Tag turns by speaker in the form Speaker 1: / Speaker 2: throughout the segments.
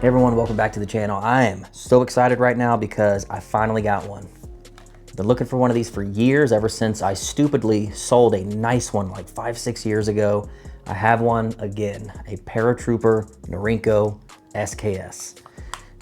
Speaker 1: Hey everyone, welcome back to the channel. I am so excited right now because I finally got one. Been looking for one of these for years, ever since I stupidly sold a nice one like 5-6 years ago. I have one again, a Paratrooper Norinco SKS.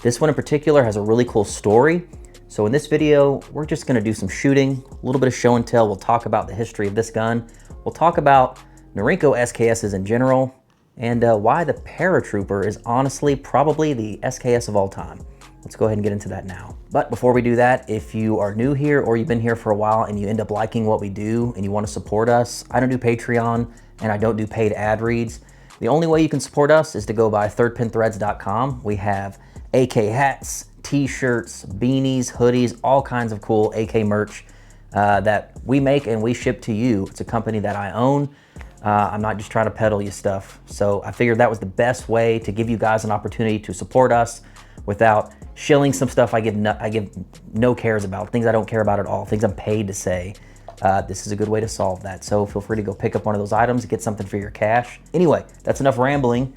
Speaker 1: This one in particular has a really cool story. So in this video, we're just gonna do some shooting, a little bit of show and tell. We'll talk about the history of this gun. We'll talk about Norinco SKSs in general, and why the Paratrooper is honestly probably the SKS of all time. Let's go ahead and get into that now. But before we do that, if you are new here or you've been here for a while and you end up liking what we do and you want to support us, I don't do Patreon and I don't do paid ad reads. The only way you can support us is to go by thirdpinthreads.com. We have AK hats, t-shirts, beanies, hoodies, all kinds of cool AK merch that we make and we ship to you. It's a company that I own. I'm not just trying to peddle you stuff. So I figured that was the best way to give you guys an opportunity to support us without shilling some stuff I give no cares about, things I don't care about at all, things I'm paid to say. This is a good way to solve that. So feel free to go pick up one of those items, get something for your cash. Anyway, that's enough rambling.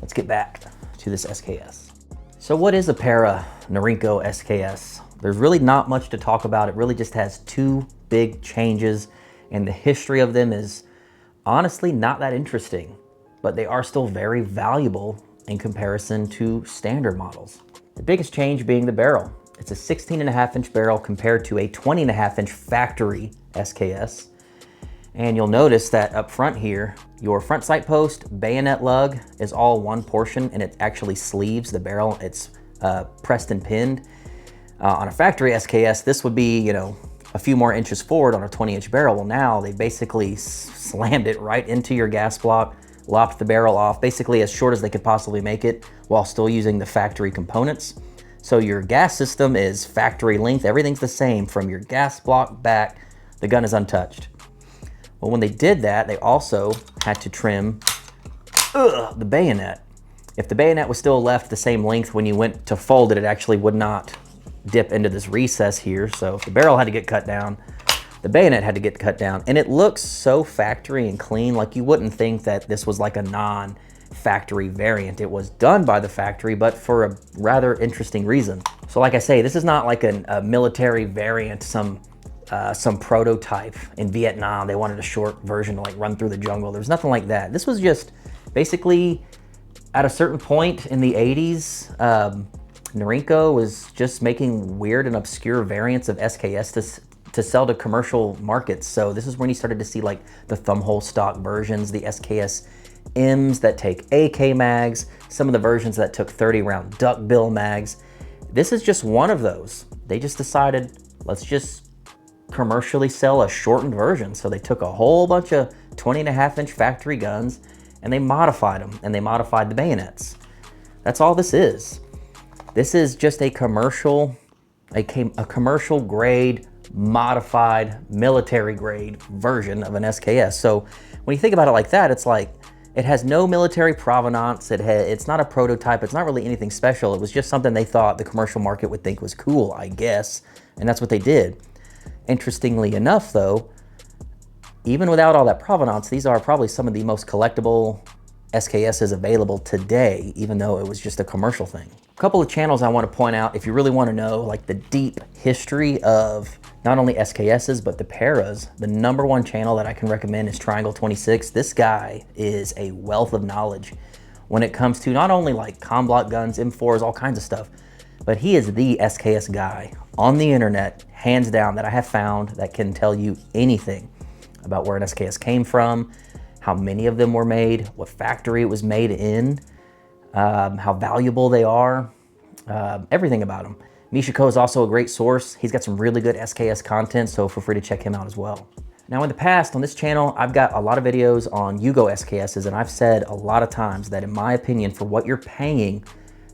Speaker 1: Let's get back to this SKS. So what is a Para Norinco SKS? There's really not much to talk about. It really just has two big changes, and the history of them is honestly not that interesting, but they are still very valuable in comparison to standard models. The biggest change being the barrel. It's a 16.5-inch barrel compared to a 20.5-inch factory SKS. And you'll notice that up front here, your front sight post, bayonet lug is all one portion, and it actually sleeves the barrel. It's pressed and pinned. On a factory SKS, this would be, you know, a few more inches forward on a 20-inch barrel. Well, now they basically slammed it right into your gas block, lopped the barrel off, basically as short as they could possibly make it while still using the factory components. So your gas system is factory length. Everything's the same from your gas block back. The gun is untouched. Well, when they did that, they also had to trim the bayonet. If the bayonet was still left the same length when you went to fold it, it actually would not dip into this recess here. So if the barrel had to get cut down, the bayonet had to get cut down. And it looks so factory and clean, like you wouldn't think that this was like a non-factory variant. It was done by the factory, but for a rather interesting reason. So like I say, this is not like a military variant, some prototype in Vietnam. They wanted a short version to like run through the jungle. There's nothing like that. This was just basically at a certain point in the 80s, Norinco was just making weird and obscure variants of SKS to sell to commercial markets. So this is when you started to see like the thumbhole stock versions, the SKS M's that take AK mags, some of the versions that took 30 round duckbill mags. This is just one of those. They just decided, let's just commercially sell a shortened version. So they took a whole bunch of 20.5-inch factory guns and they modified them, and they modified the bayonets. That's all this is. This is just a commercial grade, modified, military grade version of an SKS. So when you think about it like that, it's like, it has no military provenance. It's not a prototype. It's not really anything special. It was just something they thought the commercial market would think was cool, I guess. And that's what they did. Interestingly enough though, even without all that provenance, these are probably some of the most collectible SKSs available today, even though it was just a commercial thing. A couple of channels I want to point out if you really want to know like the deep history of not only SKSs, but the Paras. The #1 channel that I can recommend is Triangle 26. This guy is a wealth of knowledge when it comes to not only like comblock guns, M4s, all kinds of stuff, but he is the SKS guy on the internet, hands down, that I have found that can tell you anything about where an SKS came from, how many of them were made, what factory it was made in, how valuable they are, everything about them. Michiko is also a great source. He's got some really good SKS content, so feel free to check him out as well. Now in the past on this channel, I've got a lot of videos on Yugo SKSs, and I've said a lot of times that in my opinion, for what you're paying,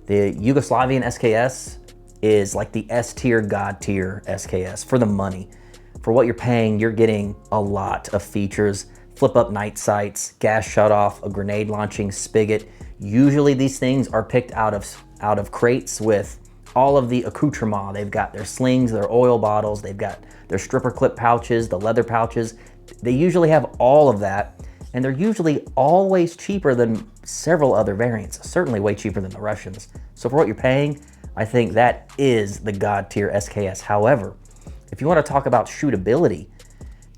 Speaker 1: the Yugoslavian SKS is like the S tier, God tier SKS for the money. For what you're paying, you're getting a lot of features. Flip up night sights, gas shutoff, a grenade launching spigot. Usually these things are picked out of crates with all of the accoutrement. They've got their slings, their oil bottles, they've got their stripper clip pouches, the leather pouches. They usually have all of that, and they're usually always cheaper than several other variants, certainly way cheaper than the Russians. So for what you're paying, I think that is the God tier SKS. However, if you want to talk about shootability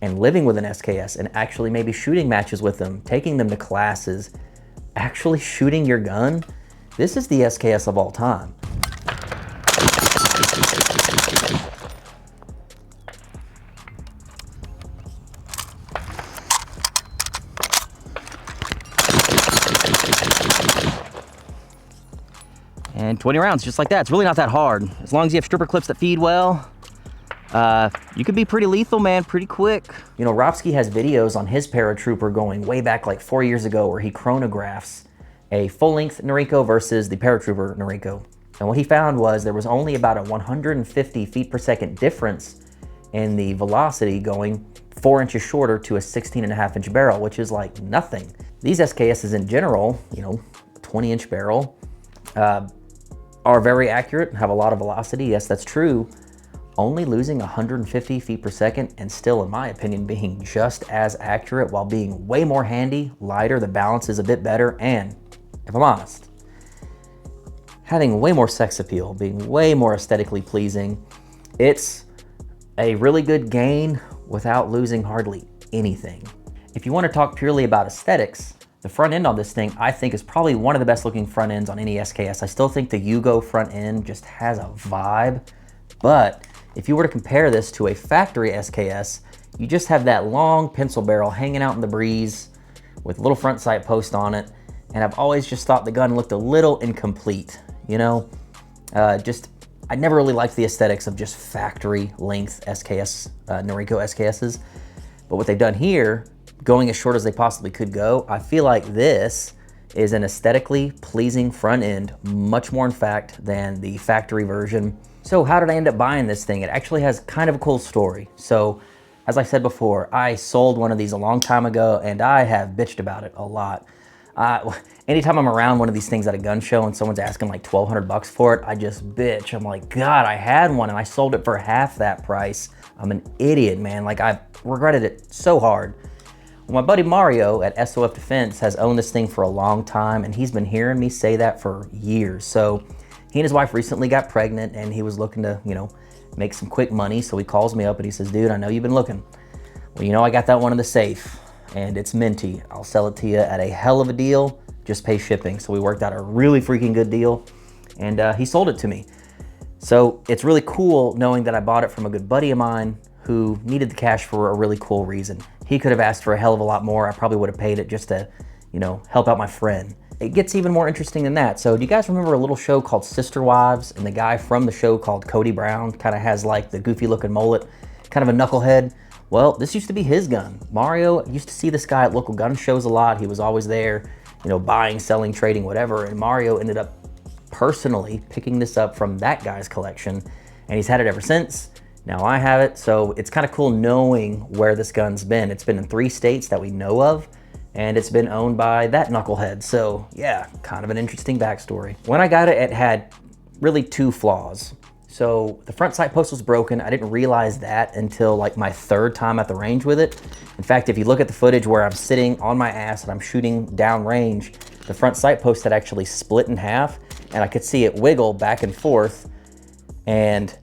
Speaker 1: and living with an SKS and actually maybe shooting matches with them, taking them to classes, actually shooting your gun, this is the SKS of all time. And 20 rounds, just like that. It's really not that hard. As long as you have stripper clips that feed well, you could be pretty lethal, man, pretty quick. You know, Ropsky has videos on his Paratrooper going way back like 4 years ago where he chronographs a full-length Norinco versus the Paratrooper Norinco. And what he found was there was only about a 150 feet per second difference in the velocity going 4 inches shorter to a 16.5-inch barrel, which is like nothing. These SKSs in general, you know, 20-inch barrel, are very accurate, have a lot of velocity. Yes, that's true. Only losing 150 feet per second and still, in my opinion, being just as accurate while being way more handy, lighter, the balance is a bit better, and if I'm honest, having way more sex appeal, being way more aesthetically pleasing. It's a really good gain without losing hardly anything. If you want to talk purely about aesthetics, the front end on this thing, I think, is probably one of the best looking front ends on any SKS. I still think the Yugo front end just has a vibe, but if you were to compare this to a factory SKS, you just have that long pencil barrel hanging out in the breeze with a little front sight post on it, and I've always just thought the gun looked a little incomplete, you know? I never really liked the aesthetics of just factory length SKS, Norinco SKSs, but what they've done here, going as short as they possibly could go, I feel like this is an aesthetically pleasing front end, much more in fact than the factory version. So how did I end up buying this thing? It actually has kind of a cool story. So as I said before, I sold one of these a long time ago and I have bitched about it a lot. Anytime I'm around one of these things at a gun show and someone's asking like 1,200 bucks for it, I just bitch. I'm like, God, I had one and I sold it for half that price. I'm an idiot, man. Like, I regretted it so hard. Well, my buddy Mario at SOF Defense has owned this thing for a long time, and he's been hearing me say that for years. So he and his wife recently got pregnant, and he was looking to, you know, make some quick money. So he calls me up and he says, dude, I know you've been looking. Well, you know, I got that one in the safe and it's minty. I'll sell it to you at a hell of a deal. Just pay shipping. So we worked out a really freaking good deal, and he sold it to me. So it's really cool knowing that I bought it from a good buddy of mine who needed the cash for a really cool reason. He could have asked for a hell of a lot more. I probably would have paid it just to, you know, help out my friend. It gets even more interesting than that. So do you guys remember a little show called Sister Wives? And the guy from the show called Cody Brown kind of has like the goofy looking mullet, kind of a knucklehead. Well, this used to be his gun. Mario used to see this guy at local gun shows a lot. He was always there, you know, buying, selling, trading, whatever. And Mario ended up personally picking this up from that guy's collection, and he's had it ever since. Now I have it, so it's kind of cool knowing where this gun's been. It's been in 3 states that we know of, and it's been owned by that knucklehead. So yeah, kind of an interesting backstory. When I got it, it had really 2 flaws. So the front sight post was broken. I didn't realize that until like my 3rd time at the range with it. In fact, if you look at the footage where I'm sitting on my ass and I'm shooting down range, the front sight post had actually split in half, and I could see it wiggle back and forth, and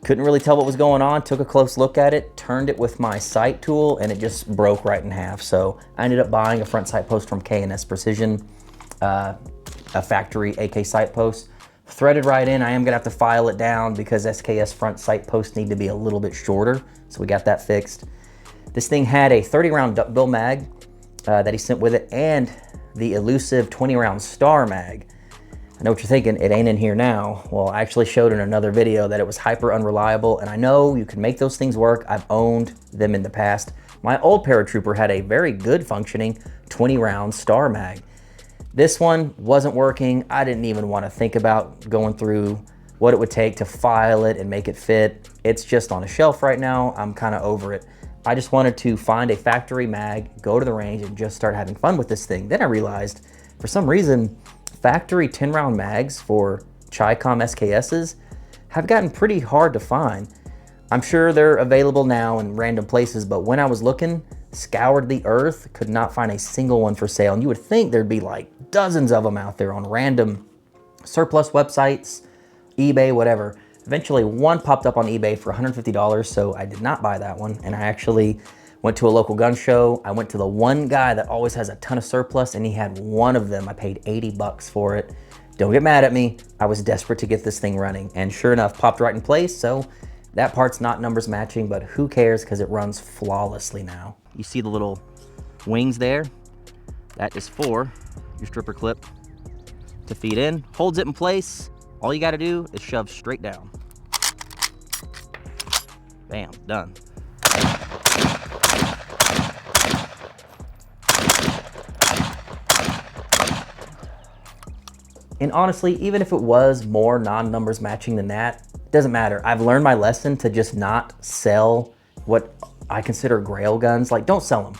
Speaker 1: couldn't really tell what was going on. Took a close look at it, turned it with my sight tool, and it just broke right in half. So I ended up buying a front sight post from K&S Precision, a factory AK sight post. Threaded right in. I am gonna have to file it down because SKS front sight posts need to be a little bit shorter. So we got that fixed. This thing had a 30-round duckbill mag that he sent with it, and the elusive 20-round star mag. I know what you're thinking, it ain't in here now. Well, I actually showed in another video that it was hyper unreliable, and I know you can make those things work. I've owned them in the past. My old Paratrooper had a very good functioning 20-round star mag. This one wasn't working. I didn't even want to think about going through what it would take to file it and make it fit. It's just on a shelf right now. I'm kind of over it. I just wanted to find a factory mag, go to the range, and just start having fun with this thing. Then I realized, for some reason, factory 10-round mags for Chi-Com SKSs have gotten pretty hard to find. I'm sure they're available now in random places, but when I was looking, scoured the earth, could not find a single one for sale. And you would think there'd be like dozens of them out there on random surplus websites, eBay, whatever. Eventually one popped up on eBay for $150, so I did not buy that one. And I actually went to a local gun show. I went to the one guy that always has a ton of surplus, and he had one of them. I paid 80 bucks for it. Don't get mad at me. I was desperate to get this thing running, and sure enough, popped right in place. So that part's not numbers matching, but who cares, because it runs flawlessly now. You see the little wings there? That is for your stripper clip to feed in. Holds it in place. All you gotta do is shove straight down. Bam, done. And honestly, even if it was more non-numbers matching than that, it doesn't matter. I've learned my lesson to just not sell what I consider grail guns. Like, don't sell them.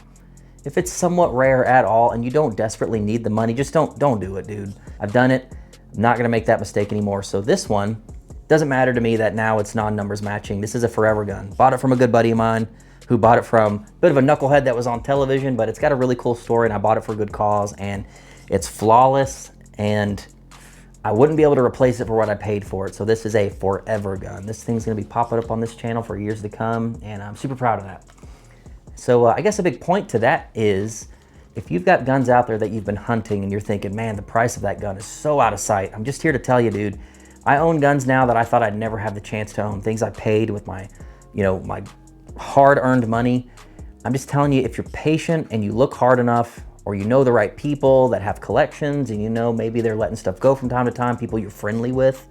Speaker 1: If it's somewhat rare at all and you don't desperately need the money, just don't do it, dude. I've done it. I'm not gonna make that mistake anymore. So this one, doesn't matter to me that now it's non-numbers matching. This is a forever gun. Bought it from a good buddy of mine who bought it from a bit of a knucklehead that was on television, but it's got a really cool story, and I bought it for a good cause, and it's flawless, and I wouldn't be able to replace it for what I paid for it. So this is a forever gun. This thing's gonna be popping up on this channel for years to come, and I'm super proud of that. So I guess a big point to that is, if you've got guns out there that you've been hunting and you're thinking, man, the price of that gun is so out of sight, I'm just here to tell you, dude, I own guns now that I thought I'd never have the chance to own. Things I paid with my, my hard-earned money. I'm just telling you, if you're patient and you look hard enough, or you know the right people that have collections, and you know maybe they're letting stuff go from time to time, people you're friendly with,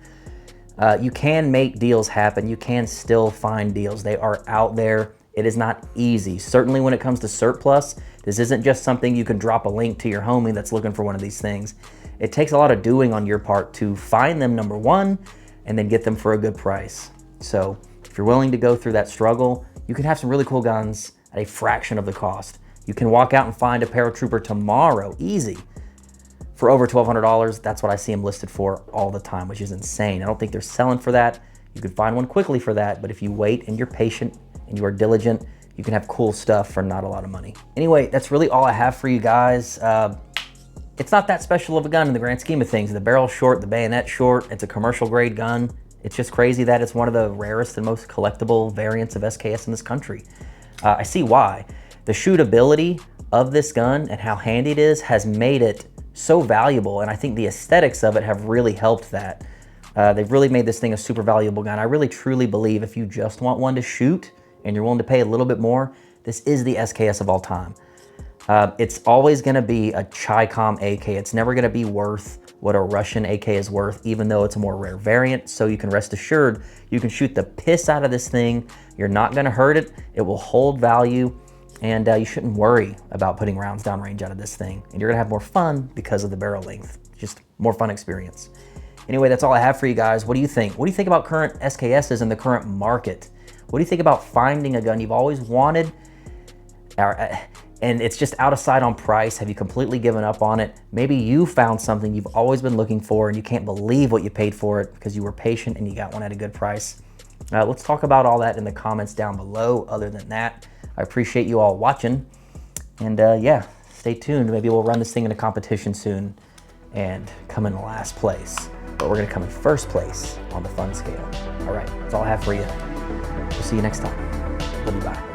Speaker 1: you can make deals happen. You can still find deals. They are out there. It is not easy. Certainly when it comes to surplus, this isn't just something you can drop a link to your homie that's looking for one of these things. It takes a lot of doing on your part to find them, number one, and then get them for a good price. So if you're willing to go through that struggle, you can have some really cool guns at a fraction of the cost. You can walk out and find a Paratrooper tomorrow, easy, for over $1,200. That's what I see them listed for all the time, which is insane. I don't think they're selling for that. You can find one quickly for that, but if you wait and you're patient and you are diligent, you can have cool stuff for not a lot of money. Anyway, that's really all I have for you guys. It's not that special of a gun in the grand scheme of things. The barrel's short, the bayonet's short. It's a commercial grade gun. It's just crazy that it's one of the rarest and most collectible variants of SKS in this country. I see why. The shootability of this gun and how handy it is has made it so valuable, and I think the aesthetics of it have really helped that. They've really made this thing a super valuable gun. I really truly believe if you just want one to shoot and you're willing to pay a little bit more, this is the SKS of all time. It's always gonna be a Chi-Com AK. It's never gonna be worth what a Russian AK is worth, even though it's a more rare variant. So you can rest assured, you can shoot the piss out of this thing. You're not gonna hurt it. It will hold value. And you shouldn't worry about putting rounds downrange out of this thing. And you're gonna have more fun because of the barrel length. Just more fun experience. Anyway, that's all I have for you guys. What do you think? What do you think about current SKSs in the current market? What do you think about finding a gun you've always wanted, and it's just out of sight on price? Have you completely given up on it? Maybe you found something you've always been looking for and you can't believe what you paid for it because you were patient and you got one at a good price. Let's talk about all that in the comments down below. Other than that, I appreciate you all watching, and yeah, stay tuned. Maybe we'll run this thing in a competition soon and come in last place, but we're gonna come in first place on the fun scale. All right, that's all I have for you. We'll see you next time. Love you, bye.